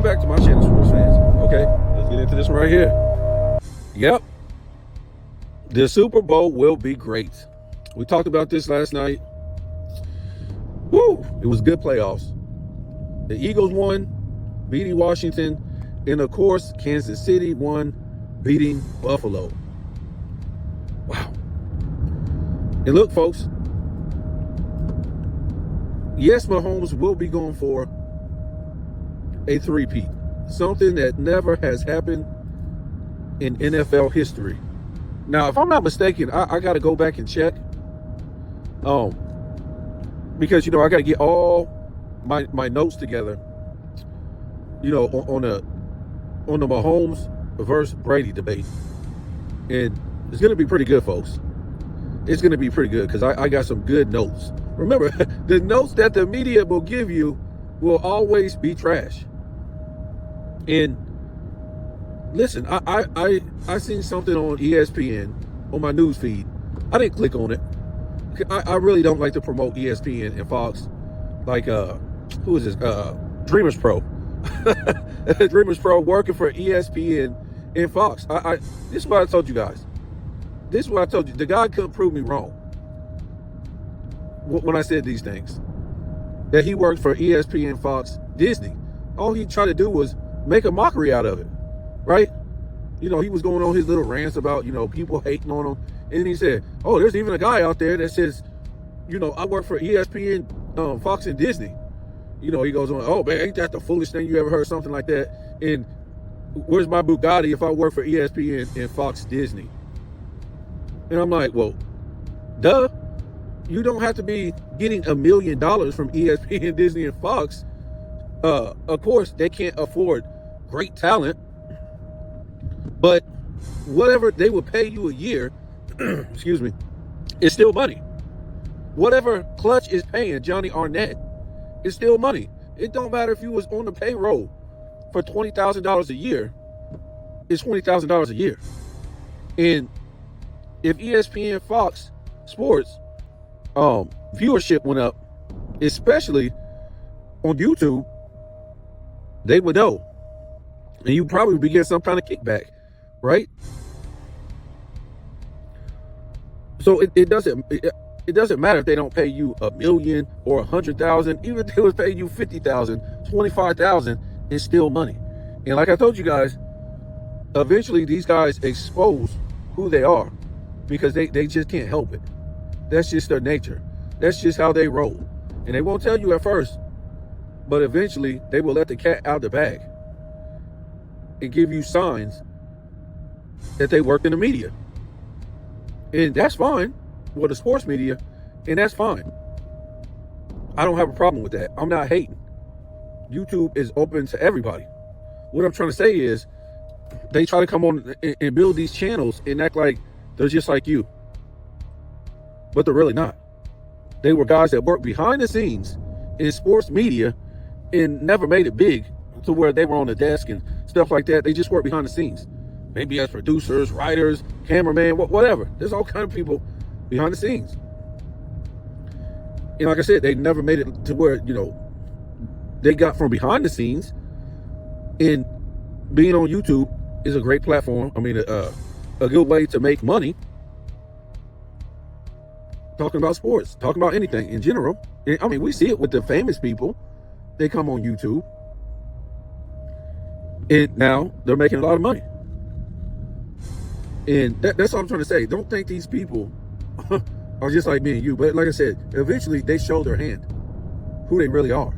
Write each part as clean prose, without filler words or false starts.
Welcome back to my channel, sports fans. Okay, let's get into this one right here. Yep, the Super Bowl will be great. We talked about this last night. Woo! It was good playoffs. The Eagles won, beating Washington, and of course, Kansas City won, beating Buffalo. Wow. And look, folks, yes, Mahomes will be going for a three-peat, something that never has happened in NFL history. Now, if I'm not mistaken, I got to go back and check, because I got to get all my notes together, on the Mahomes versus Brady debate, and it's going to be pretty good, folks. It's going to be pretty good because I got some good notes. Remember, the notes that the media will give you will always be trash. And listen, I seen something on ESPN on my news feed. I didn't click on it. I really don't like to promote ESPN and Fox. Like, who is this? Dreamers Pro. Dreamers Pro working for ESPN and Fox. This is what I told you guys. This is what I told you. The guy couldn't prove me wrong when I said these things. That he worked for ESPN, Fox, Disney. All he tried to do was make a mockery out of it, right? He was going on his little rants about, people hating on him. And then he said, oh, there's even a guy out there that says, I work for ESPN, Fox, and Disney. He goes on, oh, man, ain't that the foolish thing you ever heard, something like that? And where's my Bugatti if I work for ESPN and Fox, Disney? And I'm like, well, duh. You don't have to be getting $1 million from ESPN, Disney, and Fox. Of course, they can't afford great talent, but whatever they will pay you a year, excuse me, is still money. Whatever Clutch is paying Johnny Arnett is still money. It don't matter if you was on the payroll for $20,000 a year. It's $20,000 a year. And if ESPN, Fox Sports viewership went up, especially on YouTube, they would know, and you probably be getting some kind of kickback, right? So it doesn't matter if they don't pay you $1 million or $100,000. Even if they would pay you $50,000, $25,000, it's still money. And like I told you guys, eventually these guys expose who they are because they just can't help it. That's just their nature. That's just how they roll. And they won't tell you at first, but eventually they will let the cat out of the bag and give you signs that they work in the media. And that's fine, with the sports media, and that's fine. I don't have a problem with that. I'm not hating. YouTube is open to everybody. What I'm trying to say is they try to come on and build these channels and act like they're just like you. But they're really not. They were guys that worked behind the scenes in sports media and never made it big to where they were on the desk and stuff like that. They just worked behind the scenes. Maybe as producers, writers, cameraman, whatever. There's all kinds of people behind the scenes. And like I said, they never made it to where, they got from behind the scenes. And being on YouTube is a great platform. I mean, a good way to make money. Talking about sports, talking about anything in general. And, I mean, we see it with the famous people. They come on YouTube. And now they're making a lot of money. And that's all I'm trying to say. Don't think these people are just like me and you. But like I said, eventually they show their hand, who they really are.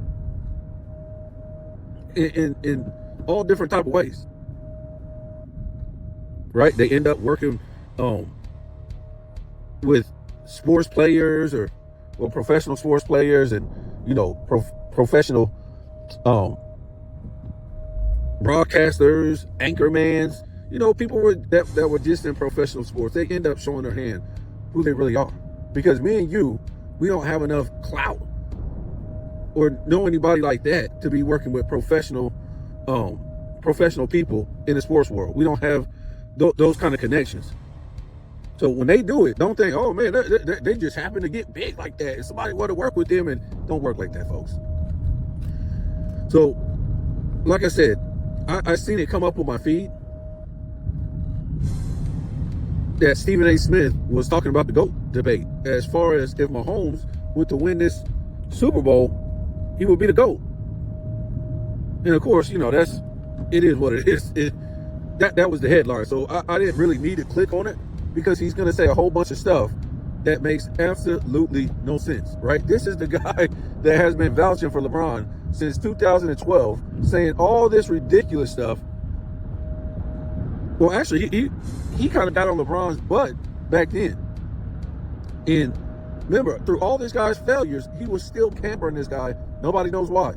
In all different type of ways. Right? They end up working with sports players or professional sports players and, professional broadcasters, anchormans, people that were just in professional sports. They end up showing their hand who they really are. Because me and you, we don't have enough clout or know anybody like that to be working with professional people in the sports world. We don't have those kind of connections. So when they do it, don't think, oh man, they just happen to get big like that and somebody want to work with them, and don't work like that, folks. So like I said, I seen it come up on my feed that Stephen A. Smith was talking about the GOAT debate as far as if Mahomes were to win this Super Bowl, he would be the GOAT. And of course, you know, it is what it is. That was the headline. So I didn't really need to click on it because he's going to say a whole bunch of stuff that makes absolutely no sense, right? This is the guy that has been vouching for LeBron since 2012, saying all this ridiculous stuff. Well, actually, he kind of got on LeBron's butt back then. And remember, through all this guy's failures, he was still pampering this guy. Nobody knows why.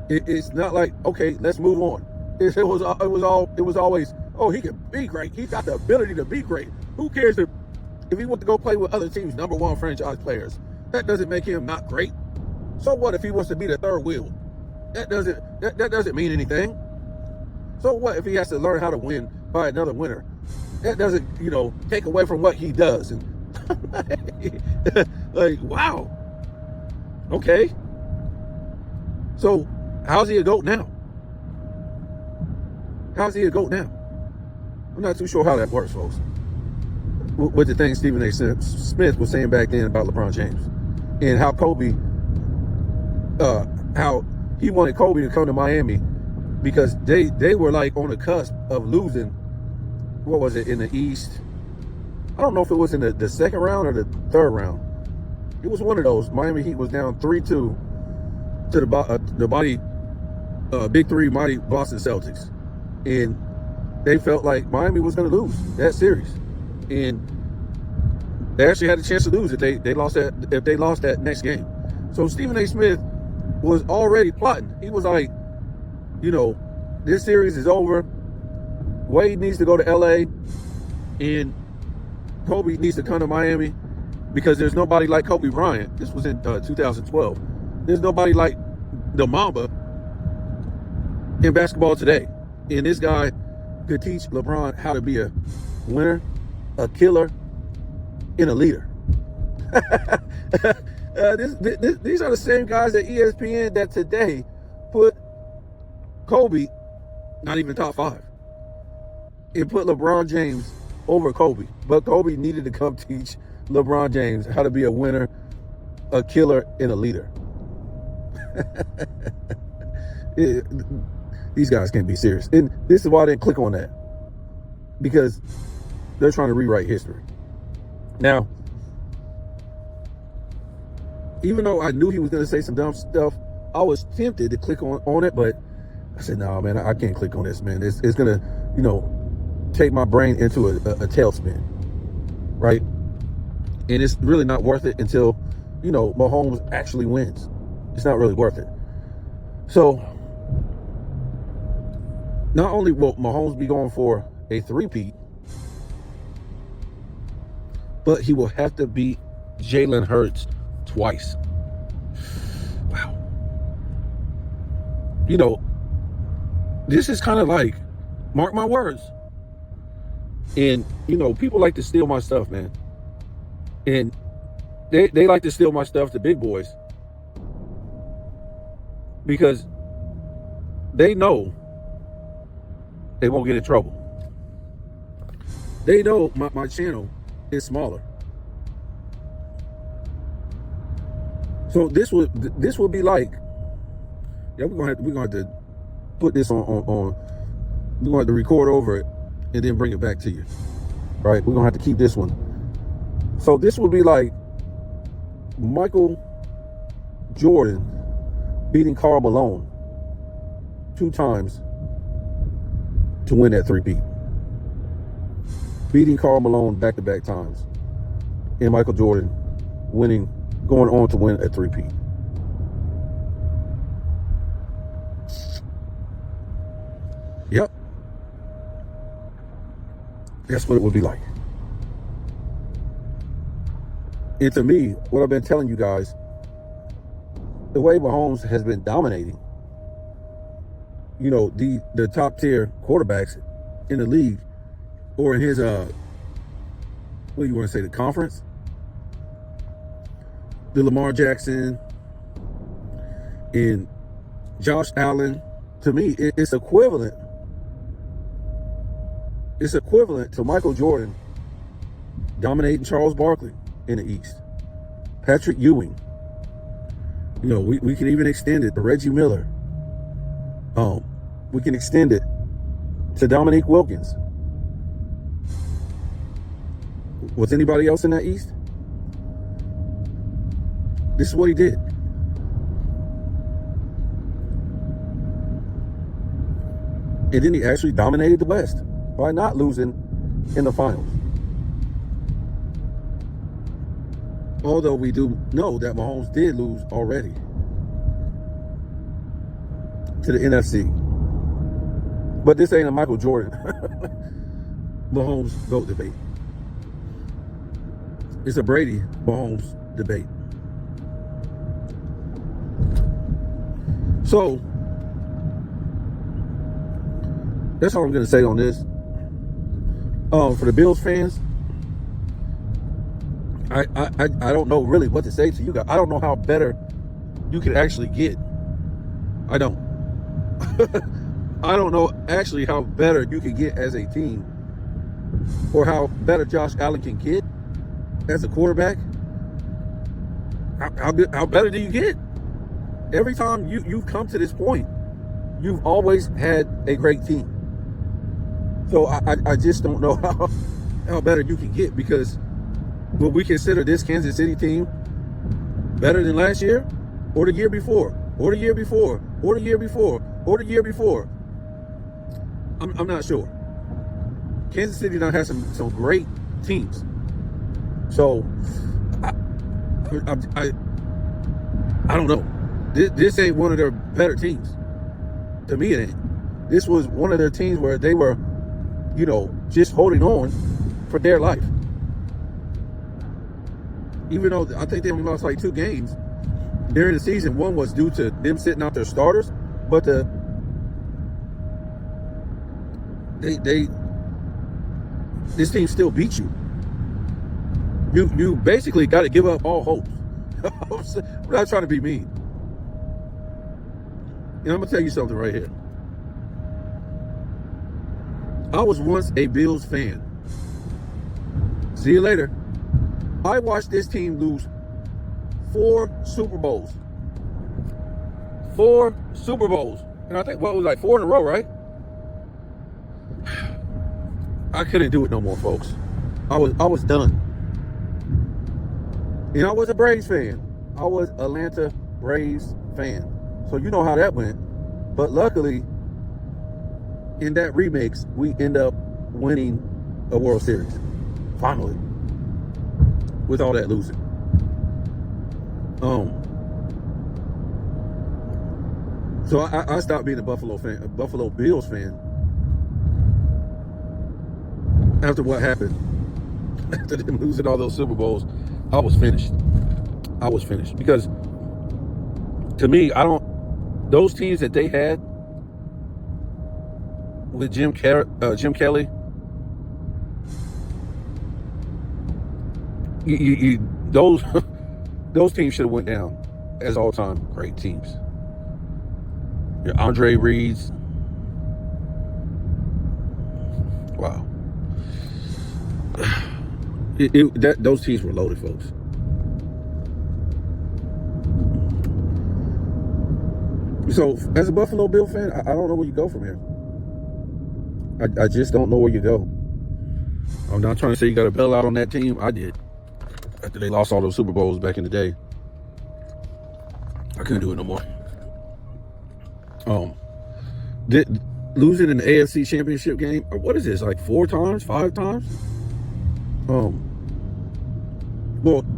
It's not like, okay, let's move on. It was always, oh, he can be great. He got the ability to be great. Who cares if he wants to go play with other teams' #1 franchise players? That doesn't make him not great. So what if he wants to be the third wheel? That doesn't mean anything. So what if he has to learn how to win by another winner? That doesn't, you know, take away from what he does. And like, wow. Okay. So how's he a GOAT now? How's he a GOAT now? I'm not too sure how that works, folks. With the thing Stephen A. Smith was saying back then about LeBron James and how Kobe, how he wanted Kobe to come to Miami because they were like on the cusp of losing. What was it in the East? I don't know if it was in the second round or the third round. It was one of those. Miami Heat was down 3-2 to the big three mighty Boston Celtics, and they felt like Miami was going to lose that series, and they actually had a chance to lose if they lost that next game. So Stephen A. Smith was already plotting. He was like, you know, this series is over. Wade needs to go to LA, and Kobe needs to come to Miami because there's nobody like Kobe Bryant. This was in 2012. There's nobody like the Mamba in basketball today. And this guy could teach LeBron how to be a winner, a killer, and a leader. These are the same guys at ESPN that today put Kobe, not even top 5, and put LeBron James over Kobe. But Kobe needed to come teach LeBron James how to be a winner, a killer, and a leader. These guys can't be serious. And this is why I didn't click on that. Because they're trying to rewrite history. Now, even though I knew he was going to say some dumb stuff, I was tempted to click on it, but I said, no, man, I can't click on this, man. It's going to, you know, take my brain into a tailspin, right? And it's really not worth it until, you know, Mahomes actually wins. It's not really worth it. So, not only will Mahomes be going for a three-peat, but he will have to beat Jaylen Hurts twice. Wow. You know, this is kind of like, mark my words. And, you know, people like to steal my stuff, man. And they like to steal my stuff, the big boys, because they know they won't get in trouble. They know my channel is smaller. So this will be like, yeah, we're gonna have to put this on we're gonna have to record over it and then bring it back to you. Right? We're gonna have to keep this one. So this will be like Michael Jordan beating Karl Malone 2 times to win that three-peat. Beating Karl Malone back-to-back times. And Michael Jordan going on to win a three-peat. Yep. That's what it would be like. And to me, what I've been telling you guys, the way Mahomes has been dominating, you know, the top tier quarterbacks in the league, or in his what do you want to say, the conference, the Lamar Jackson and Josh Allen to me, it's equivalent. It's equivalent to Michael Jordan dominating Charles Barkley in the East. Patrick Ewing. You know, we can even extend it to Reggie Miller. We can extend it to Dominique Wilkins. Was anybody else in that East? This is what he did. And then he actually dominated the West by not losing in the finals. Although we do know that Mahomes did lose already to the NFC. But this ain't a Michael Jordan Mahomes GOAT debate. It's a Brady Mahomes debate. So that's all I'm going to say on this. For the Bills fans, I don't know really what to say to you guys. I don't know how better you could actually get. I don't. I don't know actually how better you can get as a team, or how better Josh Allen can get as a quarterback. How better do you get? Every time you've come to this point, you've always had a great team. So I just don't know how better you can get, because will we consider this Kansas City team better than last year, or the year before, or the year before, or the year before, or the year before? I'm not sure. Kansas City now has some great teams. So I don't know. This ain't one of their better teams. To me, it ain't. This was one of their teams where they were, you know, just holding on for their life. Even though I think they only lost like 2 games during the season. One was due to them sitting out their starters, but this team still beat you. You basically got to give up all hope. I'm not trying to be mean. And I'm gonna tell you something right here. I was once a Bills fan. See you later. I watched this team lose 4 Super Bowls. 4 Super Bowls. And I think, what was like 4 in a row, right? I couldn't do it no more, folks. I was done. And I was a Braves fan. I was Atlanta Braves fan. So you know how that went. But luckily, in that remix, we end up winning a World Series. Finally. With all that losing. So I stopped being a Buffalo Bills fan after what happened. After them losing all those Super Bowls, I was finished. Because to me, those teams that they had with Jim Kelly, those teams should have went down as all-time great teams. Your Andre Reeds. Wow. Those teams were loaded, folks. So, as a Buffalo Bill fan, I don't know where you go from here. I just don't know where you go. I'm not trying to say you got to bail out on that team. I did. After they lost all those Super Bowls back in the day. I couldn't do it no more. Losing in the AFC Championship game, what is this, like 4 times, 5 times? Well,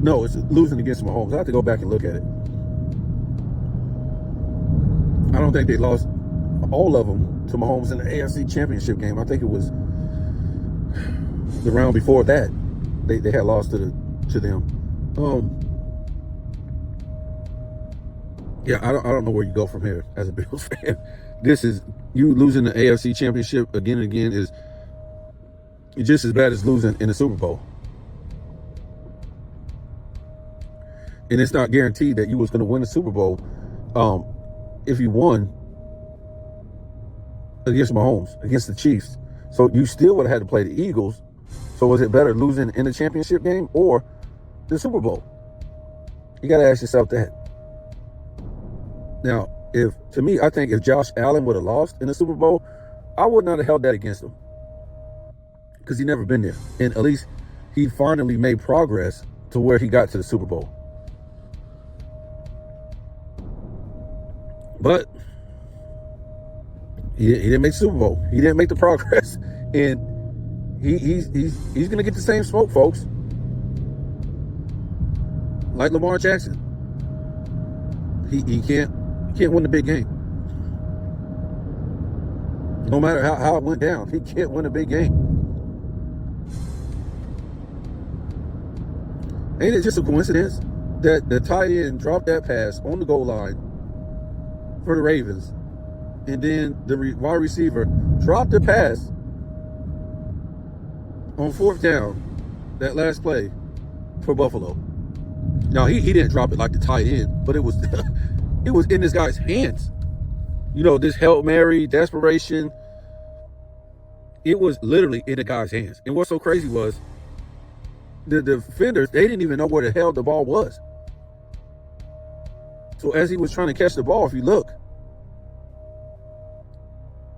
no, it's losing against Mahomes. I have to go back and look at it. I don't think they lost all of them to Mahomes in the AFC Championship game. I think it was the round before that they had lost to them. Yeah, I don't know where you go from here as a Bills fan. This is, you losing the AFC Championship again and again is just as bad as losing in the Super Bowl. And it's not guaranteed that you was going to win the Super Bowl. If you won, against Mahomes, against the Chiefs. So you still would have had to play the Eagles. So was it better losing in the championship game or the Super Bowl? You got to ask yourself that. Now, I think if Josh Allen would have lost in the Super Bowl, I would not have held that against him, because he never been there. And at least he finally made progress to where he got to the Super Bowl. But he didn't make the Super Bowl. He didn't make the progress. And he's going to get the same smoke, folks. Like Lamar Jackson. He can't win the big game. No matter how it went down, he can't win a big game. Ain't it just a coincidence that the tight end dropped that pass on the goal line for the Ravens, and then the wide receiver dropped the pass on 4th down, that last play for Buffalo? Now, he didn't drop it like the tight end, but it was it was in this guy's hands. You know, this Hail Mary, desperation, it was literally in the guy's hands. And what's so crazy was the defenders, they didn't even know where the hell the ball was. So as he was trying to catch the ball, if you look,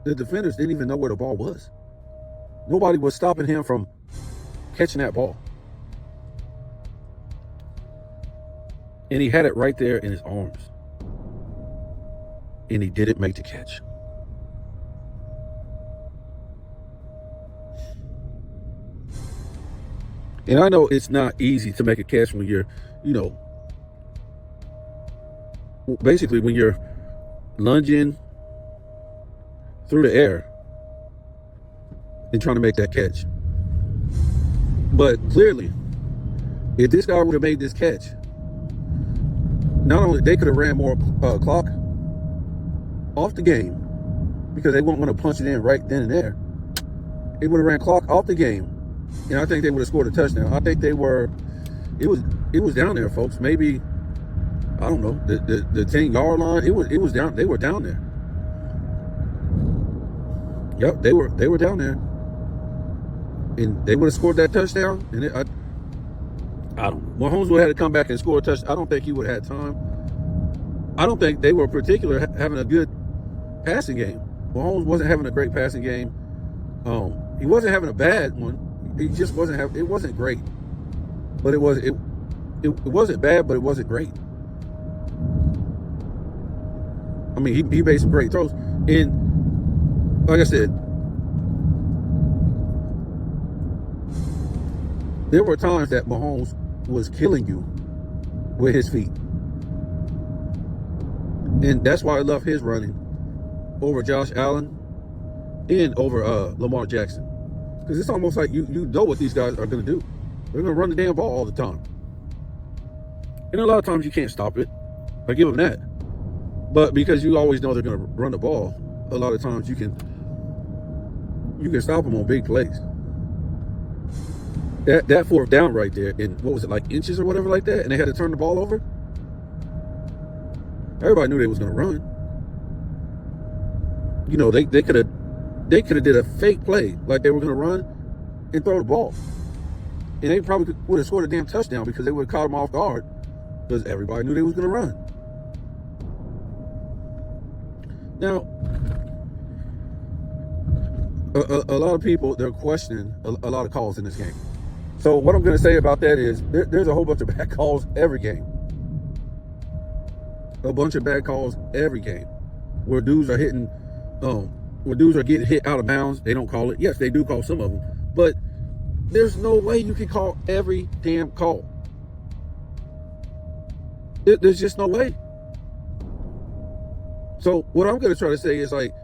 the defenders didn't even know where the ball was. Nobody was stopping him from catching that ball. And he had it right there in his arms. And he didn't make the catch. And I know it's not easy to make a catch when you're, basically when you're lunging through the air and trying to make that catch. But clearly, if this guy would have made this catch, not only they could have ran more clock off the game, because they wouldn't want to punch it in right then and there. They would have ran clock off the game, and I think they would have scored a touchdown. I think it was down there, folks. Maybe, I don't know, the 10-yard line. It was down. They were down there. Yep, they were down there, and they would have scored that touchdown. And I don't know. Mahomes would have had to come back and score a touchdown. I don't think he would have had time. I don't think they were particular having a good passing game. Mahomes wasn't having a great passing game. He wasn't having a bad one. He just wasn't having. It wasn't great, but it wasn't bad, but it wasn't great. I mean, he made some great throws, and like I said, there were times that Mahomes was killing you with his feet. And that's why I love his running over Josh Allen and over Lamar Jackson. Because it's almost like you know what these guys are going to do. They're going to run the damn ball all the time. And a lot of times you can't stop it. I give them that. But because you always know they're going to run the ball, a lot of times you can stop them on big plays. That 4th down right there, in what was it, like inches or whatever like that, and they had to turn the ball over. Everybody knew they was gonna run. You know, they could have did a fake play, like they were gonna run and throw the ball, and they probably would have scored a damn touchdown because they would have caught them off guard, because everybody knew they was gonna run. Now, a lot of people, they're questioning a lot of calls in this game. So what I'm going to say about that is there's a whole bunch of bad calls every game. A bunch of bad calls every game, where dudes are hitting, where dudes are getting hit out of bounds. They don't call it. Yes, they do call some of them, but there's no way you can call every damn call. There's just no way. So what I'm going to try to say is, like,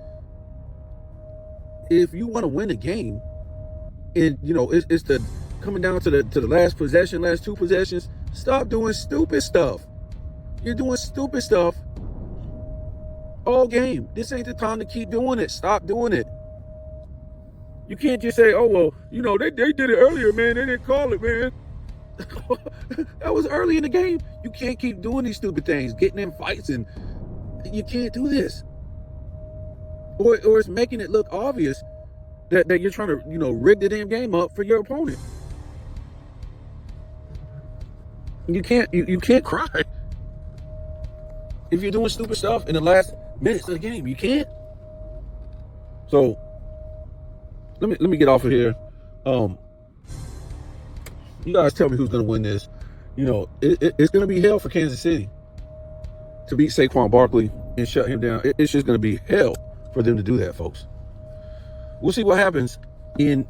if you want to win a game, and it's the coming down to the last possession, last 2 possessions, stop doing stupid stuff. You're doing stupid stuff all game. This ain't the time to keep doing it. Stop doing it. You can't just say, oh, well, they did it earlier, man. They didn't call it, man. That was early in the game. You can't keep doing these stupid things, getting in fights, and you can't do this. or it's making it look obvious that you're trying to, rig the damn game up for your opponent. You can't cry if you're doing stupid stuff in the last minutes of the game. You can't. So let me get off of here. You guys tell me who's going to win this. It's going to be hell for Kansas City to beat Saquon Barkley and shut him down. It's just going to be hell for them to do that, folks. We'll see what happens in.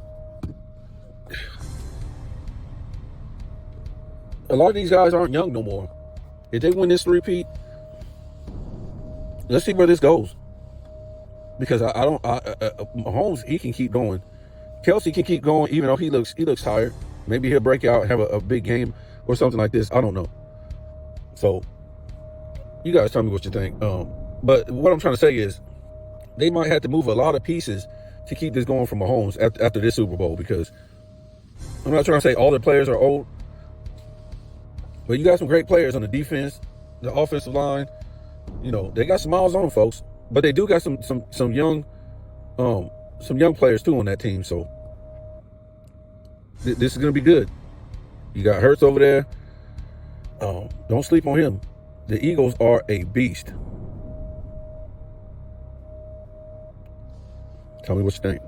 A lot of these guys aren't young no more. If they win this repeat, let's see where this goes. Because Mahomes, he can keep going. Kelsey can keep going, even though he looks tired. Maybe he'll break out and have a big game or something like this. I don't know. So, you guys tell me what you think. But what I'm trying to say is, they might have to move a lot of pieces to keep this going for Mahomes after this Super Bowl. Because I'm not trying to say all the players are old, but you got some great players on the defense, the offensive line. They got some miles on them, folks. But they do got some young players too on that team. So this is gonna be good. You got Hurts over there. Don't sleep on him. The Eagles are a beast. Tell me what you think.